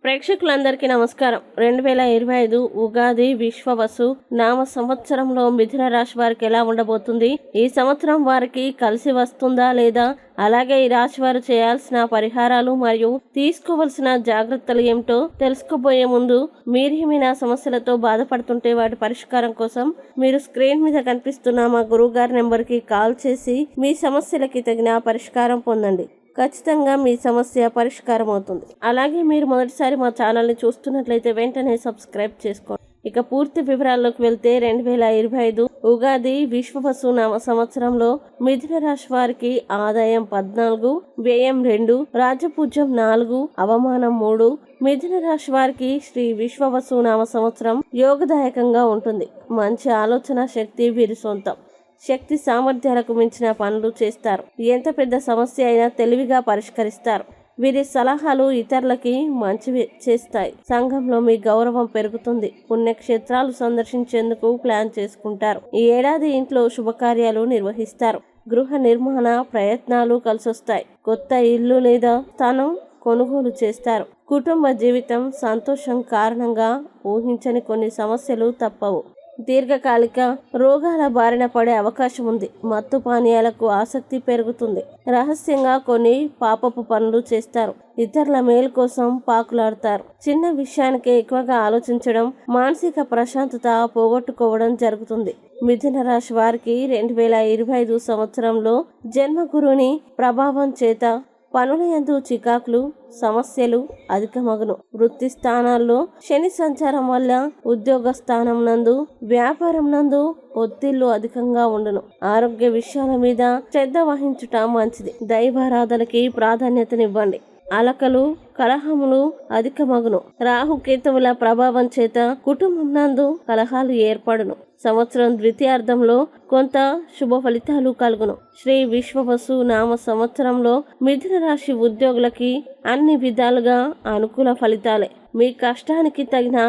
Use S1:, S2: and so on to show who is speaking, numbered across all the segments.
S1: ప్రేక్షకులందరికీ నమస్కారం. 2025 ఉగాది విశ్వవసు నామ సంవత్సరంలో మిథున రాశి వారికి ఎలా ఉండబోతుంది, ఈ సంవత్సరం వారికి కలిసి వస్తుందా లేదా, అలాగే ఈ రాశి వారు చేయాల్సిన పరిహారాలు మరియు తీసుకోవలసిన జాగ్రత్తలు ఏమిటో తెలుసుకోబోయే ముందు, మీరేమైనా సమస్యలతో బాధపడుతుంటే వాటి పరిష్కారం కోసం మీరు స్క్రీన్ మీద కనిపిస్తున్న మా గురువు గారి నెంబర్కి కాల్ చేసి మీ సమస్యలకి తగిన పరిష్కారం పొందండి. ఖచ్చితంగా మీ సమస్య పరిష్కారం అవుతుంది. అలాగే మీరు మొదటిసారి మా ఛానల్ని చూస్తున్నట్లయితే వెంటనే సబ్స్క్రైబ్ చేసుకోండి. ఇక పూర్తి వివరాల్లోకి వెళ్తే 2025 ఉగాది విశ్వవసు నామ సంవత్సరంలో మిథున రాశి వారికి ఆదాయం 14, వ్యయం 2, రాజపూజ్యం 4, అవమానం 3. మిథున రాశి వారికి శ్రీ విశ్వవసు నామ సంవత్సరం యోగదాయకంగా ఉంటుంది. మంచి ఆలోచన శక్తి వీరి సొంతం. శక్తి సామర్థ్యాలకు మించిన పనులు చేస్తారు. ఎంత పెద్ద సమస్య అయినా తెలివిగా పరిష్కరిస్తారు. వీరి సలహాలు ఇతరులకి మంచివి చేస్తాయి. సంఘంలో మీ గౌరవం పెరుగుతుంది. పుణ్యక్షేత్రాలు సందర్శించేందుకు ప్లాన్ చేసుకుంటారు. ఈ ఏడాది ఇంట్లో శుభకార్యాలు నిర్వహిస్తారు. గృహ నిర్మాణ ప్రయత్నాలు కలిసొస్తాయి. కొత్త ఇల్లు లేదా స్థానం కొనుగోలు చేస్తారు. కుటుంబ జీవితం సంతోషం కారణంగా ఊహించని కొన్ని సమస్యలు తప్పవు. దీర్ఘకాలిక రోగాల బారిన పడే అవకాశం ఉంది. మత్తు పానీయాలకు ఆసక్తి పెరుగుతుంది. రహస్యంగా కొన్ని పాపపు పనులు చేస్తారు. ఇతరుల మేలు కోసం పాకులాడతారు. చిన్న విషయానికి ఎక్కువగా ఆలోచించడం, మానసిక ప్రశాంతత పోగొట్టుకోవడం జరుగుతుంది. మిథున రాశి వారికి 2025 సంవత్సరంలో జన్మగురుని ప్రభావం చేత పనుల యందు చికాకులు, సమస్యలు అధికమగును. వృత్తి స్థానాల్లో శని సంచారం వల్ల ఉద్యోగ స్థానం నందు, వ్యాపారం నందు ఒత్తిళ్లు అధికంగా ఉండును. ఆరోగ్య విషయాల మీద శ్రద్ధ వహించుట మంచిది. దైవారాధనకి ప్రాధాన్యతనివ్వండి. అలకలు, కలహములు అధికమగును. రాహుకేతువుల ప్రభావం చేత కుటుంబం నందు కలహాలు ఏర్పడును. సంవత్సరం ద్వితీయార్థంలో కొంత శుభ ఫలితాలు కలుగును. శ్రీ విశ్వవసు నామ సంవత్సరంలో మిథున రాశి ఉద్యోగులకి అన్ని విధాలుగా అనుకూల ఫలితాలే. మీ కష్టానికి తగిన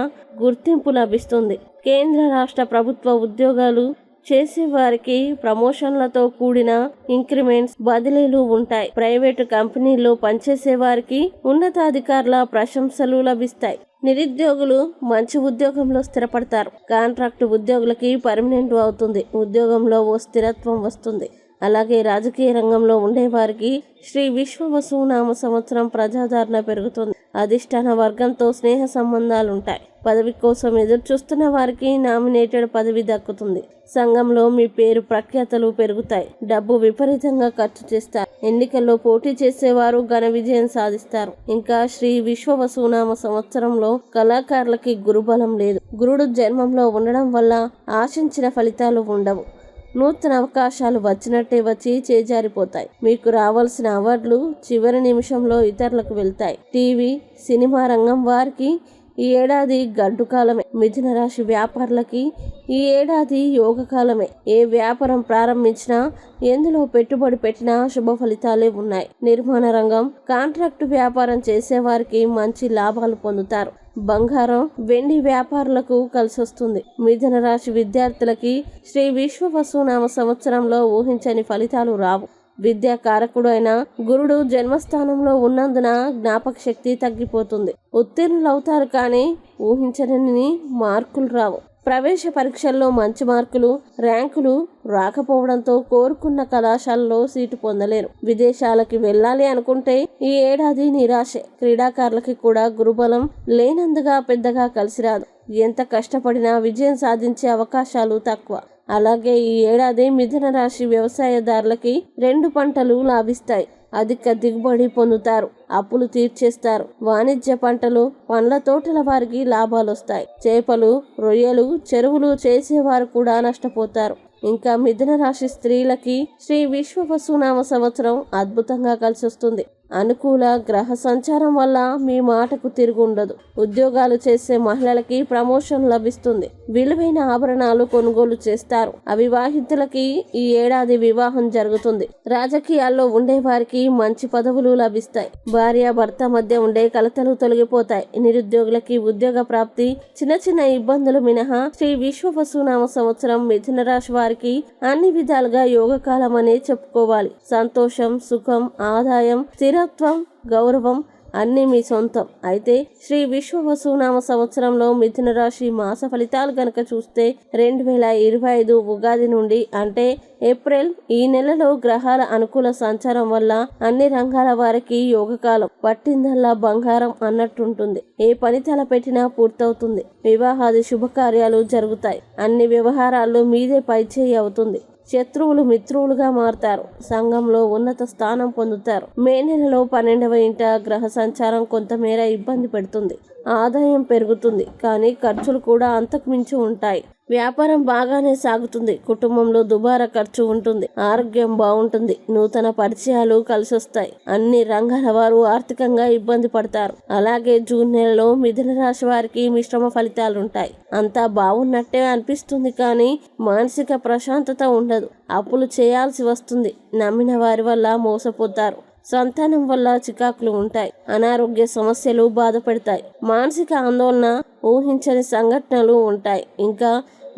S1: గుర్తింపు లభిస్తుంది. కేంద్ర రాష్ట్ర ప్రభుత్వ ఉద్యోగాలు చేసేవారికి ప్రమోషన్లతో కూడిన ఇంక్రిమెంట్స్, బదిలీలు ఉంటాయి. ప్రైవేటు కంపెనీల్లో పనిచేసే వారికి ఉన్నతాధికారుల ప్రశంసలు లభిస్తాయి. నిరుద్యోగులు మంచి ఉద్యోగంలో స్థిరపడతారు. కాంట్రాక్టు ఉద్యోగులకి పర్మనెంట్ అవుతుంది. ఉద్యోగంలో ఓ స్థిరత్వం వస్తుంది. అలాగే రాజకీయ రంగంలో ఉండేవారికి శ్రీ విశ్వవసు నామ సంవత్సరం ప్రజాదరణ పెరుగుతుంది. అధిష్టాన వర్గంతో స్నేహ సంబంధాలుంటాయి. పదవి కోసం ఎదురు చూస్తున్న వారికి నామినేటెడ్ పదవి దక్కుతుంది. సంఘంలో మీ పేరు ప్రఖ్యాతలు పెరుగుతాయి. డబ్బు విపరీతంగా ఖర్చు చేస్తారు. ఎన్నికల్లో పోటీ చేసేవారు ఘన విజయం సాధిస్తారు. ఇంకా శ్రీ విశ్వవసు నామ సంవత్సరంలో కళాకారులకి గురుబలం లేదు. గురుడు జన్మంలో ఉండడం వల్ల ఆశించిన ఫలితాలు ఉండవు. నూతన అవకాశాలు వచ్చినట్టే వచ్చి చేజారిపోతాయి. మీకు రావాల్సిన అవార్డులు చివరి నిమిషంలో ఇతరులకు వెళ్తాయి. టీవీ, సినిమా రంగం వారికి ఈ ఏడాది గడ్డు కాలమే. మిథున రాశి వ్యాపారులకి ఈ ఏడాది యోగ కాలమే. ఏ వ్యాపారం ప్రారంభించినా, ఎందులో పెట్టుబడి పెట్టినా శుభ ఫలితాలే ఉన్నాయి. నిర్మాణ రంగం, కాంట్రాక్టు వ్యాపారం చేసేవారికి మంచి లాభాలు పొందుతారు. బంగారం, వెండి వ్యాపారులకు కలిసొస్తుంది. మిథున రాశి విద్యార్థులకి శ్రీ విశ్వవసు నామ సంవత్సరంలో ఊహించని ఫలితాలు రావు. విద్యా కారకుడు అయిన గురుడు జన్మస్థానంలో ఉన్నందున జ్ఞాపక శక్తి తగ్గిపోతుంది. ఉత్తీర్ణులవుతారు కానీ ఊహించని మార్కులు రావు. ప్రవేశ పరీక్షల్లో మంచి మార్కులు, ర్యాంకులు రాకపోవడంతో కోరుకున్న కళాశాలలో సీటు పొందలేరు. విదేశాలకి వెళ్ళాలి అనుకుంటే ఈ ఏడాది నిరాశే. క్రీడాకారులకి కూడా గురుబలం లేనందుగా పెద్దగా కలిసిరాదు. ఎంత కష్టపడినా విజయం సాధించే అవకాశాలు తక్కువ. అలాగే ఈ ఏడాది మిథున రాశి వ్యవసాయదారులకి 2 పంటలు లాభిస్తాయి. అధిక దిగుబడి పొందుతారు. అప్పులు తీర్చేస్తారు. వాణిజ్య పంటలు, పండ్ల తోటల వారికి లాభాలు వస్తాయి. చేపలు, రొయ్యలు, చెరువులు చేసేవారు కూడా నష్టపోతారు. ఇంకా మిథున రాశి స్త్రీలకి శ్రీ విశ్వవసు నామ సంవత్సరం అద్భుతంగా కలిసొస్తుంది. అనుకూల గ్రహ సంచారం వల్ల మీ మాటకు తిరుగు ఉండదు. ఉద్యోగాలు చేసే మహిళలకి ప్రమోషన్ లభిస్తుంది. విలువైన ఆభరణాలు కొనుగోలు చేస్తారు. అవివాహితులకి ఈ ఏడాది వివాహం జరుగుతుంది. రాజకీయాల్లో ఉండేవారికి మంచి పదవులు లభిస్తాయి. భార్య భర్త మధ్య ఉండే కలతలు తొలగిపోతాయి. నిరుద్యోగులకి ఉద్యోగ ప్రాప్తి, చిన్న చిన్న ఇబ్బందులు మినహా శ్రీ విశ్వవసు నామ సంవత్సరం మిథున రాశి వారికి అన్ని విధాలుగా యోగకాలం అనే చెప్పుకోవాలి. సంతోషం, సుఖం, ఆదాయం, స్థిరత్వం, గౌరవం అన్ని మీ సొంతం. అయితే శ్రీ విశ్వవసునామ సంవత్సరంలో మిథున రాశి మాస ఫలితాలు గనక చూస్తే 2025 ఉగాది నుండి అంటే ఏప్రిల్ ఈ నెలలో గ్రహాల అనుకూల సంచారం వల్ల అన్ని రంగాల వారికి యోగకాలం పట్టిందల్లా బంగారం అన్నట్టుంటుంది. ఏ పని తలపెట్టినా పూర్తవుతుంది. వివాహాది శుభకార్యాలు జరుగుతాయి. అన్ని వ్యవహారాల్లో మీదే పైచేయి అవుతుంది. శత్రువులు మిత్రువులుగా మారతారు. సంఘంలో ఉన్నత స్థానం పొందుతారు. మే నెలలో 12వ ఇంట గ్రహ సంచారం కొంతమేర ఇబ్బంది పెడుతుంది. ఆదాయం పెరుగుతుంది, కానీ ఖర్చులు కూడా అంతకు మించి ఉంటాయి. వ్యాపారం బాగానే సాగుతుంది. కుటుంబంలో దుబారా ఖర్చు ఉంటుంది. ఆరోగ్యం బాగుంటుంది. నూతన పరిచయాలు కలిసొస్తాయి. అన్ని రంగాల వారు ఆర్థికంగా ఇబ్బంది పడతారు. అలాగే జూన్ నెలలో మిథున రాశి వారికి మిశ్రమ ఫలితాలుంటాయి. అంతా బాగున్నట్టే అనిపిస్తుంది, కానీ మానసిక ప్రశాంతత ఉండదు. అప్పులు చేయాల్సి వస్తుంది. నమ్మిన వారి వల్ల మోసపోతారు. సంతానం వల్ల చికాకులు ఉంటాయి. అనారోగ్య సమస్యలు బాధపడతాయి. మానసిక ఆందోళన, ఊహించని సంఘటనలు ఉంటాయి. ఇంకా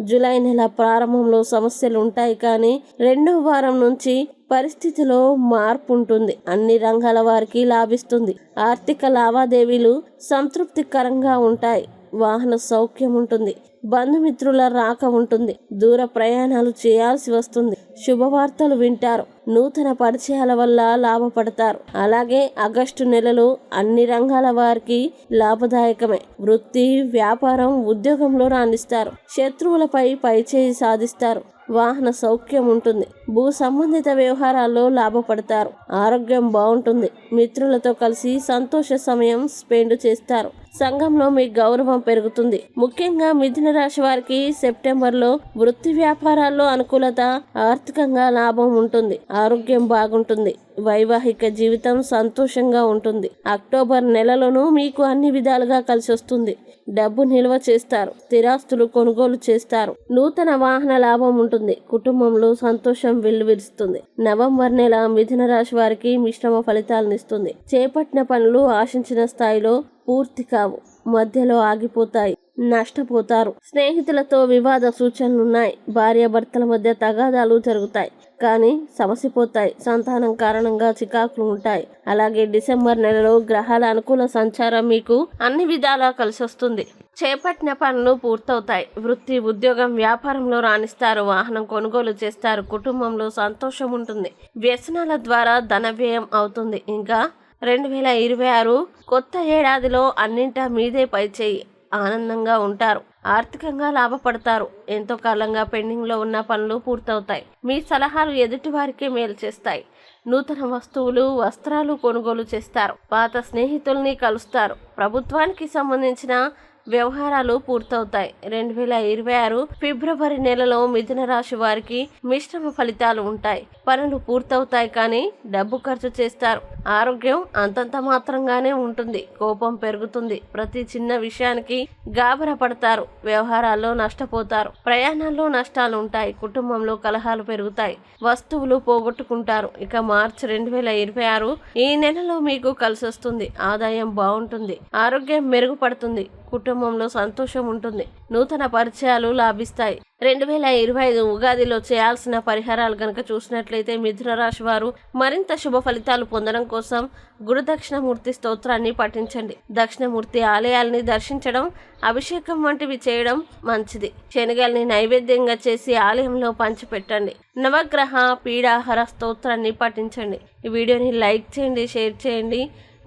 S1: జూలై నెల ప్రారంభంలో సమస్యలు ఉంటాయి, కానీ 2వ వారం నుంచి పరిస్థితిలో మార్పు ఉంటుంది. అన్ని రంగాల వారికి లాభిస్తుంది. ఆర్థిక లావాదేవీలు సంతృప్తికరంగా ఉంటాయి. వాహన సౌఖ్యం ఉంటుంది. బంధుమిత్రుల రాక ఉంటుంది. దూర ప్రయాణాలు చేయాల్సి వస్తుంది. శుభవార్తలు వింటారు. నూతన పరిచయాల వల్ల లాభపడతారు. అలాగే ఆగస్టు నెలలో అన్ని రంగాల వారికి లాభదాయకమే. వృత్తి, వ్యాపారం, ఉద్యోగంలో రాణిస్తారు. శత్రువులపై పైచేయి సాధిస్తారు. వాహన సౌఖ్యం ఉంటుంది. భూ సంబంధిత వ్యవహారాల్లో లాభపడతారు. ఆరోగ్యం బాగుంటుంది. మిత్రులతో కలిసి సంతోష సమయం స్పెండ్ చేస్తారు. సంఘంలో మీ గౌరవం పెరుగుతుంది. ముఖ్యంగా మిథున రాశి వారికి సెప్టెంబర్లో వృత్తి వ్యాపారాల్లో అనుకూలత, ఆర్థికంగా లాభం ఉంటుంది. ఆరోగ్యం బాగుంటుంది. వైవాహిక జీవితం సంతోషంగా ఉంటుంది. అక్టోబర్ నెలలోనూ మీకు అన్ని విధాలుగా కలిసి వస్తుంది. డబ్బు నిల్వ చేస్తారు. స్థిరాస్తులు కొనుగోలు చేస్తారు. నూతన వాహన లాభం ఉంటుంది. కుటుంబంలో సంతోషం వెల్లువిరుస్తుంది. నవంబర్ నెల మిథున రాశి వారికి మిశ్రమ ఫలితాలనిస్తుంది. చేపట్టిన పనులు ఆశించిన స్థాయిలో పూర్తి కావు. మధ్యలో ఆగిపోతాయి. నష్టపోతారు. స్నేహితులతో వివాద సూచనలున్నాయి. భార్యాభర్తల మధ్య తగాదాలు జరుగుతాయి, కానీ సమసిపోతాయి. సంతానం కారణంగా చికాకులు ఉంటాయి. అలాగే డిసెంబర్ నెలలో గ్రహాల అనుకూల సంచారం మీకు అన్ని విధాలా కలిసొస్తుంది. చేపట్టిన పనులు పూర్తవుతాయి. వృత్తి, ఉద్యోగం, వ్యాపారంలో రాణిస్తారు. వాహనం కొనుగోలు చేస్తారు. కుటుంబంలో సంతోషం ఉంటుంది. వ్యసనాల ద్వారా ధన వ్యయం అవుతుంది. ఇంకా 2026 కొత్త ఏడాదిలో అన్నింటా మీదే పైచేయి. ఆనందంగా ఉంటారు. ఆర్థికంగా లాభపడతారు. ఎంతో కాలంగా పెండింగ్లో ఉన్న పనులు పూర్తవుతాయి. మీ సలహాలు ఎదుటి వారికి మేలు చేస్తాయి. నూతన వస్తువులు, వస్త్రాలు కొనుగోలు చేస్తారు. పాత స్నేహితుల్ని కలుస్తారు. ప్రభుత్వానికి సంబంధించిన వ్యవహారాలు పూర్తవుతాయి. 2026 ఫిబ్రవరి నెలలో మిథున రాశి వారికి మిశ్రమ ఫలితాలు ఉంటాయి. పనులు పూర్తవుతాయి, కానీ డబ్బు ఖర్చు చేస్తారు. ఆరోగ్యం అంతంత మాత్రంగానే ఉంటుంది. కోపం పెరుగుతుంది. ప్రతి చిన్న విషయానికి గాబరా పడతారు. వ్యవహారాల్లో నష్టపోతారు. ప్రయాణాల్లో నష్టాలు ఉంటాయి. కుటుంబంలో కలహాలు పెరుగుతాయి. వస్తువులు పోగొట్టుకుంటారు. ఇక మార్చి 2026 ఈ నెలలో మీకు కలిసొస్తుంది. ఆదాయం బాగుంటుంది. ఆరోగ్యం మెరుగుపడుతుంది. కుటుంబంలో సంతోషం ఉంటుంది. నూతన పరిచయాలు లాభిస్తాయి. 2025 ఉగాదిలో చేయాల్సిన పరిహారాలు గనక చూసినట్లయితే మిథున రాశి వారు మరింత శుభ ఫలితాలు పొందడం కోసం గురు దక్షిణమూర్తి స్తోత్రాన్ని పఠించండి. దక్షిణమూర్తి ఆలయాల్ని దర్శించడం, అభిషేకం వంటివి చేయడం మంచిది. శనగల్ని నైవేద్యంగా చేసి ఆలయంలో పంచిపెట్టండి. నవగ్రహ పీడాహర స్తోత్రాన్ని పఠించండి. ఈ వీడియోని లైక్ చేయండి, షేర్ చేయండి.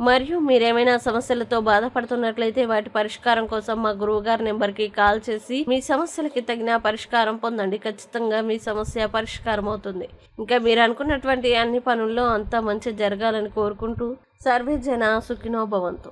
S1: మరియు మీరేమైనా సమస్యలతో బాధపడుతున్నట్లయితే వాటి పరిష్కారం కోసం మా గురువుగారి నెంబర్కి కాల్ చేసి మీ సమస్యలకి తగిన పరిష్కారం పొందండి. ఖచ్చితంగా మీ సమస్య పరిష్కారం అవుతుంది. ఇంకా మీరు అనుకున్నటువంటి అన్ని పనుల్లో అంతా మంచి జరగాలని కోరుకుంటూ సర్వే జన సుఖినో భవంతు.